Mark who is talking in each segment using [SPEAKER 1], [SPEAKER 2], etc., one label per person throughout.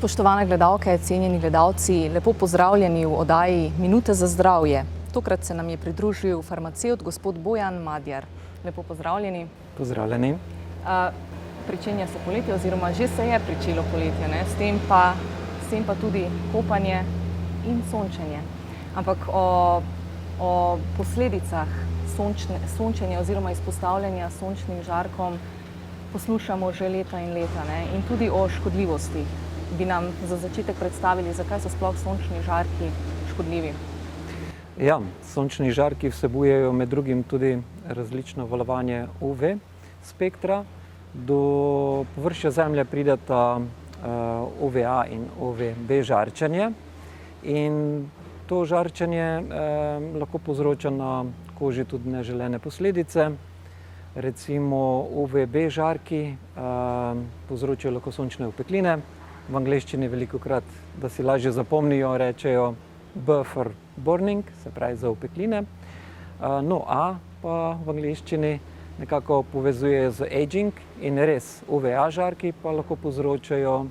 [SPEAKER 1] Spoštovane gledalke, cenjeni gledalci, lepo pozdravljeni v oddaji Minute za zdravje. Tokrat se nam je pridružil farmacevt gospod Bojan Madjar. Lepo pozdravljeni.
[SPEAKER 2] Pozdravljeni.
[SPEAKER 1] Pričenja se poletje oziroma že se je pričelo poletje, ne? S tem pa tudi kopanje in sončenje. Ampak o posledicah sončenja oziroma izpostavljanja sončnim žarkom poslušamo že leta in leta, ne? In tudi o škodljivostih. Bi nam za začetek predstavili, zakaj so sploh sončni žarki škodljivi?
[SPEAKER 2] Ja, sončni žarki vsebujejo med drugim tudi različno valovanje UV spektra. Do površja Zemlje prideta UVA in UVB žarčenje. In to žarčenje lahko povzroča na koži tudi neželene posledice. Recimo UVB žarki povzročajo lahko sončne opekline. V angleščini velikokrat, da si lažje zapomnijo, rečejo B for burning, se pravi za opekline. No, A pa v angleščini nekako povezuje z aging in res UVA žarki pa lahko povzročajo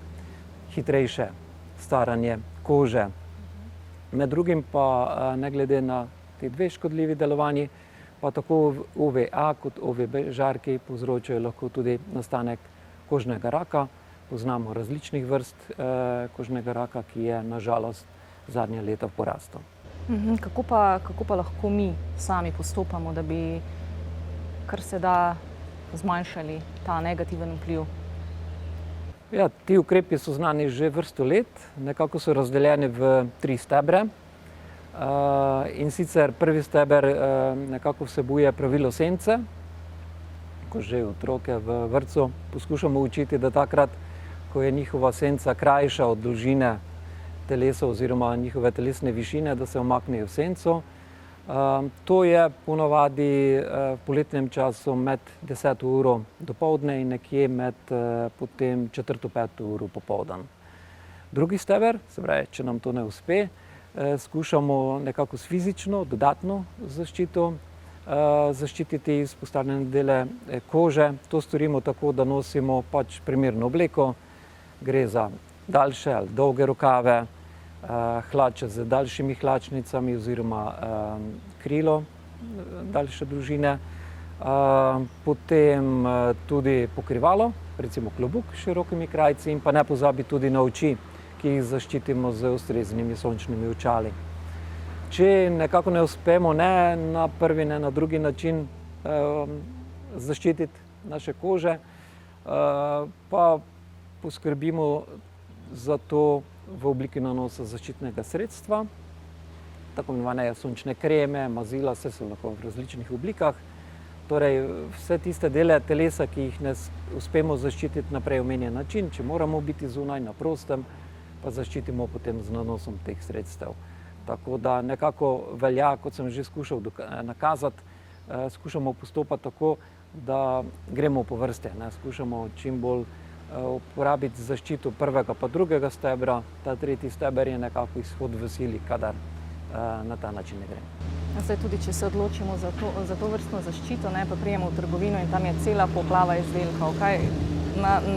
[SPEAKER 2] hitrejše staranje kože. Med drugim pa ne glede na te dve škodljivi delovanji, pa tako UVA kot UVB žarki povzročajo lahko tudi nastanek kožnega raka. Poznamo različnih vrst kožnega raka, ki je na žalost zadnja leta v porastu.
[SPEAKER 1] Kako pa lahko mi sami postopamo, da bi kar se da zmanjšali ta negativen vpliv?
[SPEAKER 2] Ja, ti ukrepi so znani že vrsto let, nekako so razdeljeni v 3 stebre. In sicer prvi steber nekako vsebuje pravilo sence. Ko že otroke v vrtcu poskušamo učiti, da takrat, ko je njihova senca krajša od dolžine telesa oziroma njihove telesne višine, da se umaknejo v senco. To je ponavadi v poletnem času med 10. uro dopoldne in nekje med potem 4. 5. uro popoldan. Drugi steber, se pravi, če nam to ne uspe, skušamo nekako s fizično, dodatno zaščito zaščititi izpostavljene dele kože. To storimo tako, da nosimo pač primerno obleko. Gre za daljše ali dolge rokave, hlače z daljšimi hlačnicami oziroma krilo daljše dolžine. Potem tudi pokrivalo, recimo klobuk s širokimi krajci, in pa ne pozabi tudi na oči, ki jih zaščitimo z ustreznimi sončnimi očali. Če nekako ne uspemo ne na prvi, ne na drugi način zaščititi naše kože, pa poskrbimo za to v obliki nanosa zaščitnega sredstva, tako imenovane sončne kreme, mazila, vse so lahko v različnih oblikah. Torej, vse tiste dele telesa, ki jih ne uspemo zaščititi na prej omenjen način, če moramo biti zunaj na prostem, pa zaščitimo potem z nanosom teh sredstev. Tako da nekako velja, kot sem že skušal nakazati, skušamo postopati tako, da gremo po vrste. Skušamo čim bolj uporabiti zaščito prvega pa drugega stebra. Ta tretji steber je nekako izhod v sili, kadar na ta način ne gre.
[SPEAKER 1] Zdaj tudi, če se odločimo za to vrstno zaščito, pa prijemo v trgovino in tam je cela poplava izdelkov.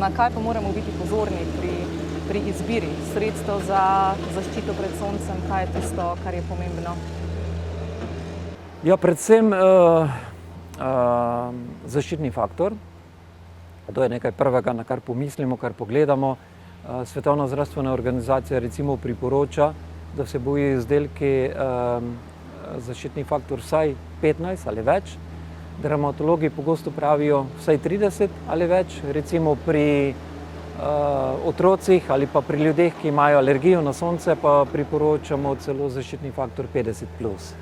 [SPEAKER 1] Na kaj pa moramo biti pozorni pri izbiri sredstev za zaščito pred soncem? Kaj je tisto, kar je pomembno?
[SPEAKER 2] Ja, predvsem zaščitni faktor. To je nekaj prvega, na kar pomislimo, kar pogledamo. Svetovna zdravstvena organizacija recimo priporoča, da vsebujejo izdelki zaščitni faktor vsaj 15 ali več. Dermatologi pogosto pravijo vsaj 30 ali več. Recimo pri otrocih ali pa pri ljudeh, ki imajo alergijo na sonce, pa priporočamo celo zaščitni faktor 50+.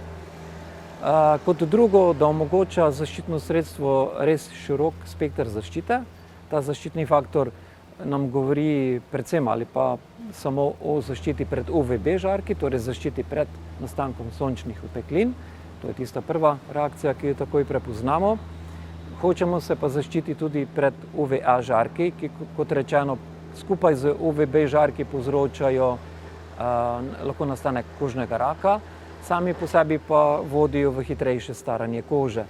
[SPEAKER 2] Kot drugo, da omogoča zaščitno sredstvo res širok spekter zaščite. Ta zaščitni faktor nam govori predvsem ali pa samo o zaščiti pred UVB žarki, torej zaščiti pred nastankom sončnih opeklin. To je tista prva reakcija, ki jo takoj prepoznamo. Hočemo se pa zaščititi tudi pred UVA žarki, ki, kot rečeno, skupaj z UVB žarki povzročajo lahko nastanek kožnega raka, sami po sebi pa vodijo v hitrejše staranje kože.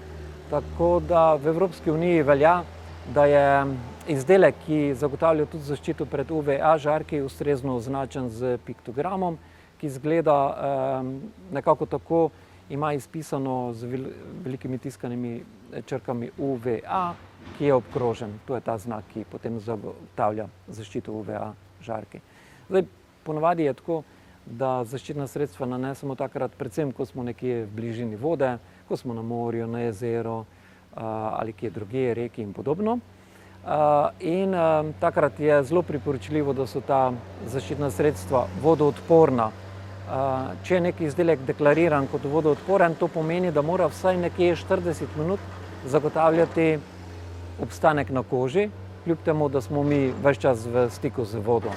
[SPEAKER 2] Tako da v Evropski uniji velja, da je izdelek, ki zagotavlja tudi zaščito pred UVA žarki, ustrezno označen z piktogramom, ki izgleda nekako tako, ima izpisano z velikimi tiskanimi črkami UVA, ki je obkrožen. To je ta znak, ki potem zagotavlja zaščito UVA žarki. Zdaj, ponavadi je tako, da zaščitna sredstva nanesemo takrat, predvsem, ko smo nekje v bližini vode, ko smo na morju, na jezeru ali kje drugje, reki in podobno. In takrat je zelo priporočljivo, da so ta zaščitna sredstva vodoodporna. Če je neki izdelek deklariran kot vodoodporen, to pomeni, da mora vsaj nekje 40 minut zagotavljati obstanek na koži, kljub temu, da smo mi ves čas v stiku z vodo.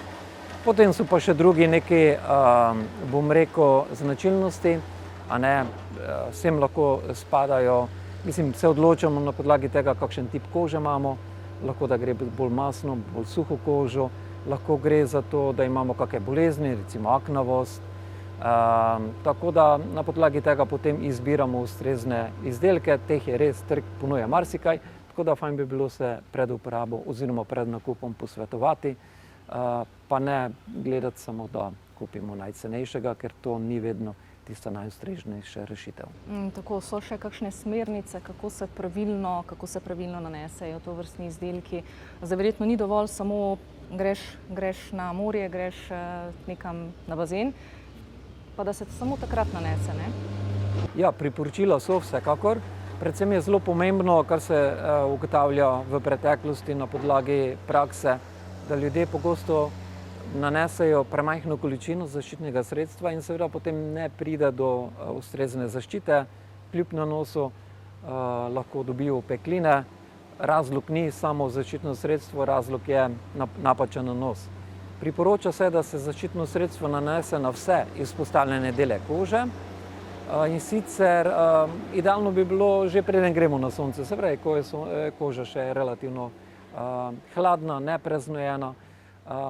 [SPEAKER 2] Potem so pa še drugi neki, bom rekel, značilnosti, sem lahko spadajo, se odločamo na podlagi tega, kakšen tip kože imamo, lahko da gre bolj masno, bolj suho kožo, lahko gre za to, da imamo kakšne bolezni, recimo aknavost. Tako da na podlagi tega potem izbiramo ustrezne izdelke, teh je res, trg ponuja marsikaj, tako da fajn bi bilo se pred uporabo oziroma pred nakupom posvetovati, pa ne gledati samo, da kupimo najcenejšega, ker to ni vedno tista najustreznejša rešitev.
[SPEAKER 1] Tako, so še kakšne smernice, kako se pravilno nanesejo tovrstni izdelki? Zdaj, verjetno ni dovolj samo greš na morje, greš nekam na bazen, pa da se samo takrat nanese, ne?
[SPEAKER 2] Ja, priporočila so vsekakor. Predvsem je zelo pomembno, kar se ugotavlja v preteklosti na podlagi prakse, da ljudje pogosto nanesejo premajhno količino zaščitnega sredstva in seveda potem ne pride do ustrezne zaščite, kljub nanosu lahko dobijo opekline. Razlog ni samo zaščitno sredstvo, razlog je napačen nanos. Priporoča se, da se zaščitno sredstvo nanese na vse izpostavljene dele kože in sicer idealno bi bilo že preden gremo na sonce, se pravi, ko je koža še relativno hladna, nepreznojena,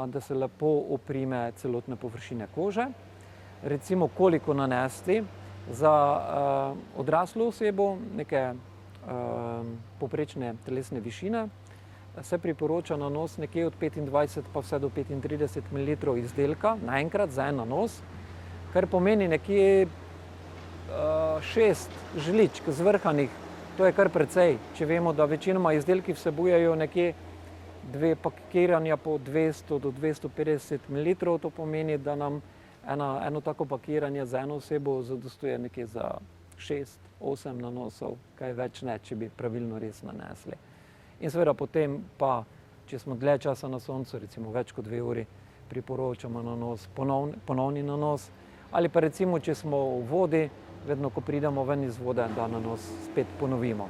[SPEAKER 2] da se lepo oprime celotne površine kože. Recimo, koliko nanesti za odraslo osebo, neke povprečne telesne višine, se priporoča nanos nekje od 25 pa vse do 35 ml izdelka naenkrat za en nanos, kar pomeni nekje 6 žličk zvrhanih, to je kar precej. Če vemo, da večinoma izdelki vsebujejo nekje 2 pakiranja po 200 do 250 ml, to pomeni, da nam eno tako pakiranje za eno osebo zadostuje nekje za 6-8 nanosov, kaj več ne, če bi pravilno res nanesli. In seveda potem pa, če smo dlje časa na soncu, recimo več kot 2 uri, priporočamo nanos, ponovni nanos, ali pa recimo, če smo v vodi, vedno, ko pridemo ven iz vode, da nanos spet ponovimo.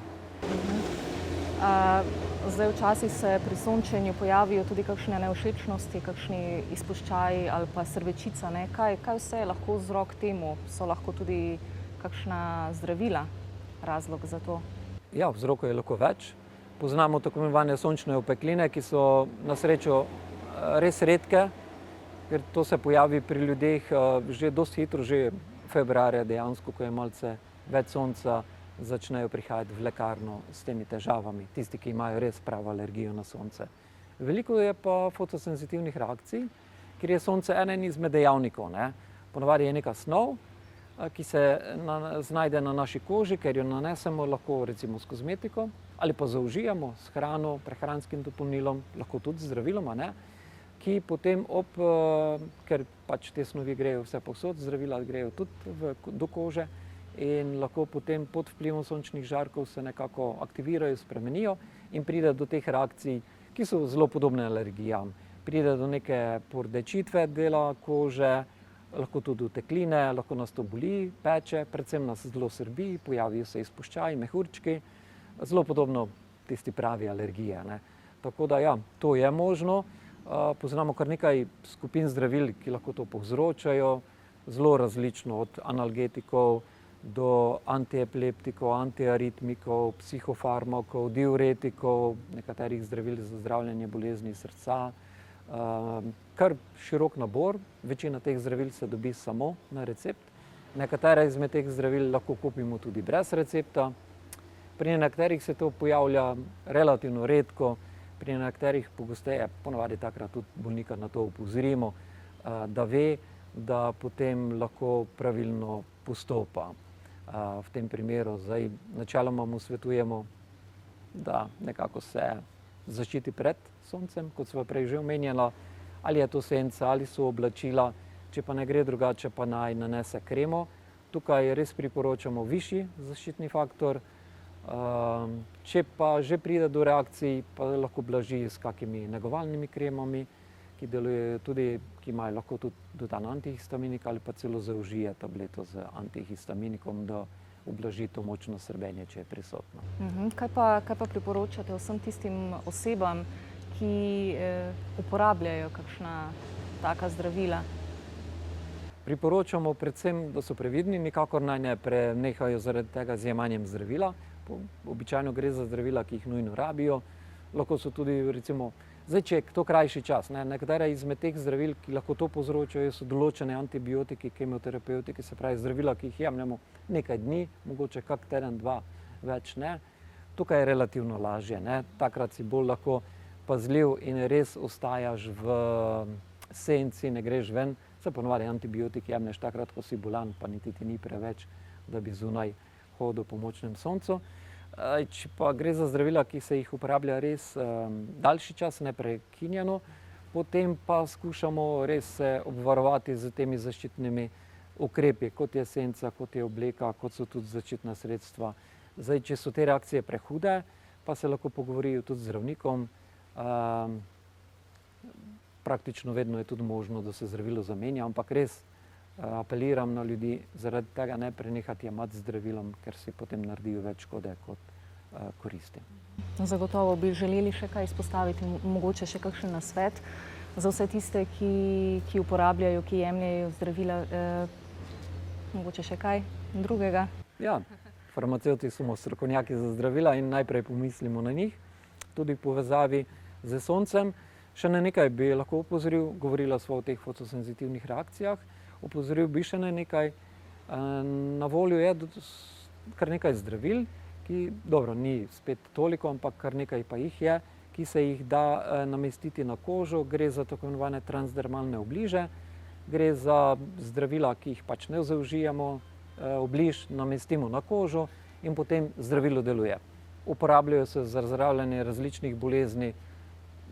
[SPEAKER 1] Zdaj včasih se pri sončenju pojavijo tudi kakšne nevšečnosti, kakšni izpuščaji ali pa srbečica, ne? Kaj vse je lahko vzrok temu? So lahko tudi kakšna zdravila razlog za to?
[SPEAKER 2] Ja, vzrokov je lahko več. Poznamo tako imenovane sončne opekline, ki so na srečo res redke, ker to se pojavi pri ljudeh že dosti hitro, že februarja dejansko, ko je malce več sonca, začnejo prihajati v lekarno s temi težavami, tisti, ki imajo res pravo alergijo na sonce. Veliko je pa fotosenzitivnih reakcij, ker je sonce eden izmed dejavnikov, ne. Ponavadi je neka snov, ki se znajde na naši koži, ker jo nanesemo lahko recimo s kozmetiko ali pa zaužijemo s hrano, prehranskim dopolnilom, lahko tudi z zdraviloma, ne, ki potem ker pač te snovi grejo vse povsod, zdravila grejo tudi do kože in lahko potem pod vplivom sončnih žarkov se nekako aktivirajo, spremenijo in pride do teh reakcij, ki so zelo podobne alergijam. Pride do neke pordečitve dela kože, lahko tudi do tekline, lahko nas to boli, peče, predvsem nas zelo srbi, pojavijo se izpuščaji, mehurčki, zelo podobno tisti pravi alergije, ne. Tako da ja, to je možno. Poznamo kar nekaj skupin zdravil, ki lahko to povzročajo, zelo različno, od analgetikov do antiepileptikov, antiaritmikov, psihofarmakov, diuretikov, nekaterih zdravil za zdravljenje bolezni srca. Kar širok nabor, večina teh zdravil se dobi samo na recept. Nekatere izmed teh zdravil lahko kupimo tudi brez recepta. Pri nekaterih se to pojavlja relativno redko, pri nekaterih pogosteje, ponavadi takrat tudi bolnika na to opozorimo, da ve, da potem lahko pravilno postopa. V tem primeru zdaj načeloma mu svetujemo, da nekako se zaščiti pred soncem, kot sva prej že omenjala, ali je to senca, ali so oblačila, če pa ne gre drugače, pa naj nanese kremo. Tukaj res priporočamo višji zaščitni faktor. Če pa že pride do reakcij, pa lahko blaži s kakimi negovalnimi kremami, ki delujejo tudi, ki imajo lahko tudi dodan antihistaminik ali pa celo zaužije tableto z antihistaminikom, da ublaži to močno srbenje, če je prisotno.
[SPEAKER 1] Kaj pa priporočate vsem tistim osebam, ki uporabljajo kakšna taka zdravila?
[SPEAKER 2] Priporočamo predvsem, da so previdni, nikakor naj ne prenehajo zaradi tega z jemanjem zdravila. Običajno gre za zdravila, ki jih nujno rabijo. Lahko so tudi, recimo, zdaj, če je to krajši čas, nekatere izmed teh zdravil, ki lahko to povzročajo, so določene antibiotiki, kemoterapevtiki, se pravi zdravila, ki jih jemljemo nekaj dni, mogoče kak teden, dva, več ne. Tukaj je relativno lažje, takrat si bolj lahko pazljiv in res ostajaš v senci, ne greš ven. Se ponovadi antibiotik jemlješ takrat, ko si bolan, pa niti ti ni preveč, da bi zunaj hodil po močnem soncu. Če pa gre za zdravila, ki se jih uporablja res daljši čas, neprekinjeno, potem pa skušamo res se obvarovati z temi zaščitnimi ukrepi, kot je senca, kot je obleka, kot so tudi zaščitna sredstva. Zdaj, če so te reakcije prehude, pa se lahko pogovorijo tudi z zdravnikom. Praktično vedno je tudi možno, da se zdravilo zamenja, ampak res apeliram na ljudi, zaradi tega ne prenehati jemati zdravilom, ker si potem naredijo več škode kot koristi.
[SPEAKER 1] Zagotovo bi želeli še kaj izpostaviti, mogoče še kakšen nasvet za vse tiste, ki uporabljajo, ki jemljajo zdravila, mogoče še kaj drugega?
[SPEAKER 2] Ja, farmacevti smo strokovnjaki za zdravila in najprej pomislimo na njih, tudi v povezavi z soncem. Še na nekaj bi lahko opozoril, govorila sva o teh fotosenzitivnih reakcijah, opozoril bi še na nekaj. Na voljo je kar nekaj zdravil, ki, dobro, ni spet toliko, ampak kar nekaj pa jih je, ki se jih da namestiti na kožo. Gre za tako imenovane transdermalne obliže, gre za zdravila, ki jih pač ne zaužijemo, obliž namestimo na kožo in potem zdravilo deluje. Uporabljajo se za zdravljenje različnih bolezni,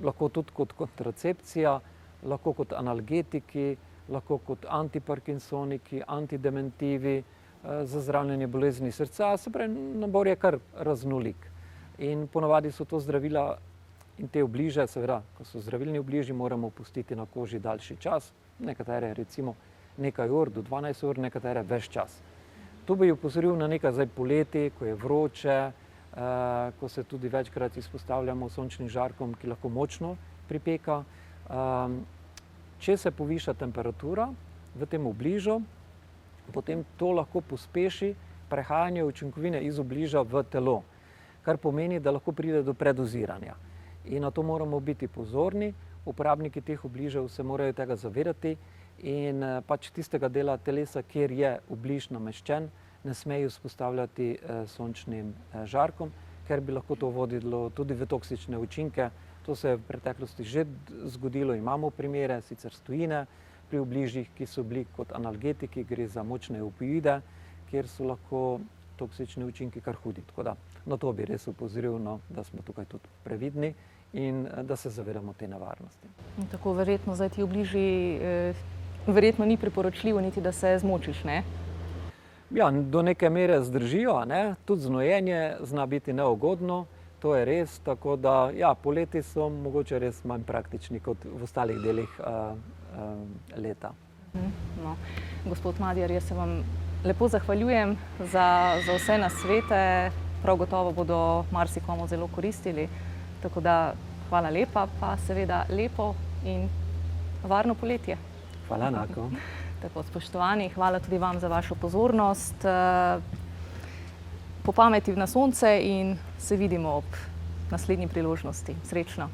[SPEAKER 2] lahko tudi kot kontracepcija, lahko kot analgetiki, lahko kot antiparkinsoniki, antidementivi, za zdravljenje bolezni srca, se pravi, nabor je kar raznolik. In ponavadi so to zdravila in te obliže, seveda, ko so zdravilni obliži, moramo pustiti na koži daljši čas, nekatere recimo nekaj ur, do 12 ur, nekatere ves čas. Tu bi opozoril na nekaj zdaj poleti, ko je vroče, ko se tudi večkrat izpostavljamo sončnim žarkom, ki lahko močno pripeka. Če se poviša temperatura v tem obližu, potem to lahko pospeši prehajanje učinkovine iz obliža v telo, kar pomeni, da lahko pride do predoziranja. In na to moramo biti pozorni, uporabniki teh obližev se morajo tega zavedati in pač tistega dela telesa, kjer je obliž nameščen, ne smejo izpostavljati sončnim žarkom, ker bi lahko to vodilo tudi v toksične učinke. To se je v preteklosti že zgodilo, imamo primere, sicer s tujine, pri obližjih, ki so bili kot analgetiki, gre za močne opioide, kjer so lahko toksični učinki kar hudi. Tako da na to bi res opozoril, da smo tukaj tudi previdni in da se zavedamo te nevarnosti.
[SPEAKER 1] Tako verjetno zdaj ti obliži, verjetno ni priporočljivo niti, da se zmočiš, ne?
[SPEAKER 2] Ja, do neke mere zdržijo, tudi znojenje zna biti neugodno, to je res, tako da ja, poleti so mogoče res manj praktični kot v ostalih delih leta.
[SPEAKER 1] No, gospod Madjar, jaz se vam lepo zahvaljujem za vse nasvete, prav gotovo bodo marsikomu zelo koristili, tako da hvala lepa, pa seveda lepo in varno poletje.
[SPEAKER 2] Hvala enako.
[SPEAKER 1] Tako, spoštovani, hvala tudi vam za vašo pozornost. Po pameti na sonce in se vidimo ob naslednji priložnosti. Srečno!